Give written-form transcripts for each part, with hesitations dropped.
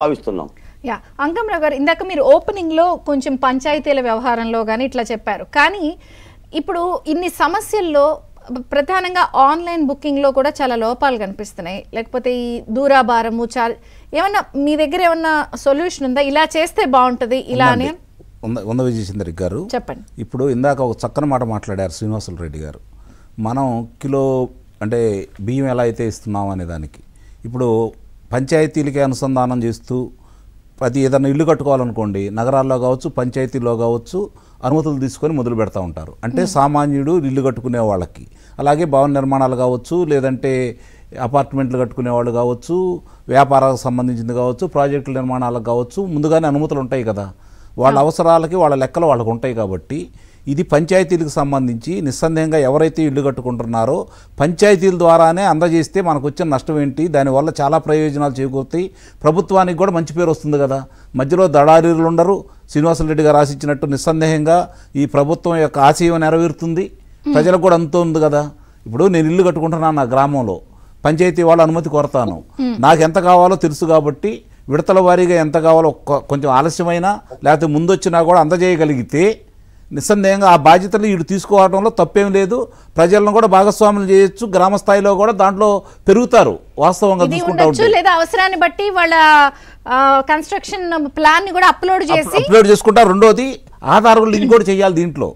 భావిస్తున్నాం. యా అంకమ్రావు గారు ఇందాక మీరు ఓపెనింగ్ లో కొంచెం పంచాయతీల వ్యవహారంలో గాని ఇట్లా చెప్పారు. కానీ ఇప్పుడు ఇన్ని సమస్యల్లో ప్రధానంగా ఆన్లైన్ బుకింగ్ లో కూడా చాలా లోపాలు కనిపిస్తున్నాయి. లేకపోతే ఈ దూరాభారము ఏమన్నా మీ దగ్గర ఏమన్నా సొల్యూషన్ ఉందా? ఇలా చేస్తే బాగుంటది ఇలా అని ఉన్న విజయచంద్ర గారు చెప్పండి. ఇప్పుడు ఇందాక ఒక చక్కని మాట మాట్లాడారు శ్రీనివాసులు రెడ్డి గారు. మనం కిలో అంటే బియ్యం ఎలా అయితే ఇస్తున్నాం అనే దానికి ఇప్పుడు పంచాయతీలకి అనుసంధానం చేస్తూ అది ఏదైనా ఇల్లు కట్టుకోవాలనుకోండి, నగరాల్లో కావచ్చు పంచాయతీల్లో కావచ్చు అనుమతులు తీసుకొని మొదలు పెడతా ఉంటారు. అంటే సామాన్యుడు ఇల్లు కట్టుకునే వాళ్ళకి, అలాగే భవన నిర్మాణాలు కావచ్చు, లేదంటే అపార్ట్మెంట్లు కట్టుకునే వాళ్ళు కావచ్చు, వ్యాపారాలకు సంబంధించింది కావచ్చు, ప్రాజెక్టుల నిర్మాణాలకు కావచ్చు, ముందుగానే అనుమతులు ఉంటాయి కదా. వాళ్ళ అవసరాలకి వాళ్ళ లెక్కలు వాళ్ళకు ఉంటాయి. కాబట్టి ఇది పంచాయతీలకు సంబంధించి నిస్సందేహంగా ఎవరైతే ఇల్లు కట్టుకుంటున్నారో పంచాయతీల ద్వారానే అందజేస్తే మనకు వచ్చిన నష్టం ఏంటి, దానివల్ల చాలా ప్రయోజనాలు చేకూరుతాయి, ప్రభుత్వానికి కూడా మంచి పేరు వస్తుంది కదా. మధ్యలో దళారీలు ఉండరు. శ్రీనివాసులు రెడ్డి గారు రాసిచ్చినట్టు నిస్సందేహంగా ఈ ప్రభుత్వం యొక్క ఆశయం నెరవేరుతుంది, ప్రజలకు కూడా అంత ఉంది కదా. ఇప్పుడు నేను ఇల్లు కట్టుకుంటున్నాను నా గ్రామంలో, పంచాయతీ వాళ్ళు అనుమతి కోరతాను, నాకు ఎంత కావాలో తెలుసు కాబట్టి విడతల వారీగా ఎంత కావాలో కొంచెం ఆలస్యమైనా లేకపోతే ముందొచ్చినా కూడా అందజేయగలిగితే నిస్సందేహంగా ఆ బాధ్యతలు వీడు తీసుకోవడంలో తప్పేం లేదు. ప్రజలను కూడా భాగస్వాములు చేయొచ్చు, గ్రామ స్థాయిలో కూడా దాంట్లో పెరుగుతారు. వాస్తవంగా చూసుకుంటూ లేదా అవసరాన్ని బట్టి వాళ్ళ కన్స్ట్రక్షన్ ప్లాన్ ని కూడా అప్లోడ్ చేసుకుంటారు. రెండోది ఆధార్ లింక్ కూడా చేయాలి. దీంట్లో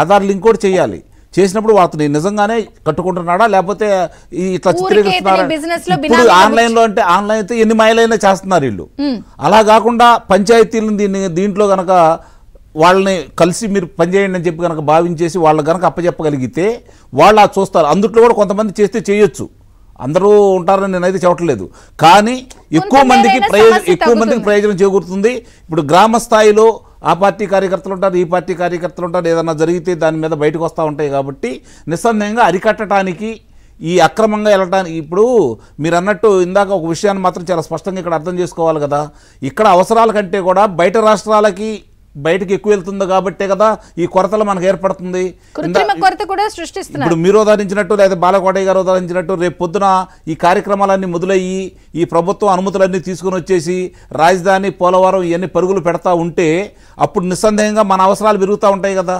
ఆధార్ లింక్ కూడా చేయాలి. చేసినప్పుడు వాటిని నిజంగానే కట్టుకుంటున్నాడా లేకపోతే ఇట్లా చిత్రీకరిస్తున్నారా. ఇప్పుడు ఆన్లైన్ లో అంటే ఆన్లైన్ అయితే ఎన్ని మైలైనా చేస్తున్నారు వీళ్ళు. అలా కాకుండా పంచాయతీలను దీంట్లో గనక వాళ్ళని కలిసి మీరు పనిచేయండి అని చెప్పి కనుక భావించేసి వాళ్ళ కనుక అప్పచెప్పగలిగితే వాళ్ళు అది చూస్తారు. అందుట్లో కూడా కొంతమంది చేస్తే చేయొచ్చు, అందరూ ఉంటారని నేనైతే చెప్పట్లేదు. కానీ ఎక్కువ మందికి ప్రయోజనం చేకూరుతుంది. ఇప్పుడు గ్రామ స్థాయిలో ఆ పార్టీ కార్యకర్తలు ఉంటారు, ఈ పార్టీ కార్యకర్తలు ఉంటారు, ఏదన్నా జరిగితే దాని మీద బయటకు వస్తూ ఉంటాయి. కాబట్టి నిస్సందేహంగా అరికట్టడానికి ఈ అక్రమంగా వెళ్ళటానికి ఇప్పుడు మీరు అన్నట్టు ఇందాక ఒక విషయాన్ని మాత్రం చాలా స్పష్టంగా ఇక్కడ అర్థం చేసుకోవాలి కదా. ఇక్కడ అవసరాల కంటే కూడా బయట రాష్ట్రాలకి బయటకు ఎక్కువ వెళ్తుంది కాబట్టే కదా ఈ కొరతలు మనకు ఏర్పడుతుంది. ఇప్పుడు మీరు ఉదాహరించినట్టు లేదా బాలకోటయ్య గారు ఉదాహరించినట్టు రేపు పొద్దున ఈ కార్యక్రమాలన్నీ మొదలయ్యి ఈ ప్రభుత్వం అనుమతులన్నీ తీసుకుని వచ్చేసి రాజధాని పోలవరం ఇవన్నీ పరుగులు పెడతా ఉంటే అప్పుడు నిస్సందేహంగా మన అవసరాలు పెరుగుతూ ఉంటాయి కదా.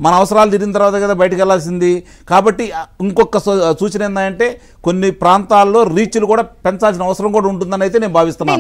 మన అవసరాలు తిరిగిన తర్వాత కదా బయటకు వెళ్లాల్సింది. కాబట్టి ఇంకొక సూచన ఏంటంటే కొన్ని ప్రాంతాల్లో రీచ్లు కూడా పెంచాల్సిన అవసరం కూడా ఉంటుందని అయితే నేను భావిస్తున్నాను.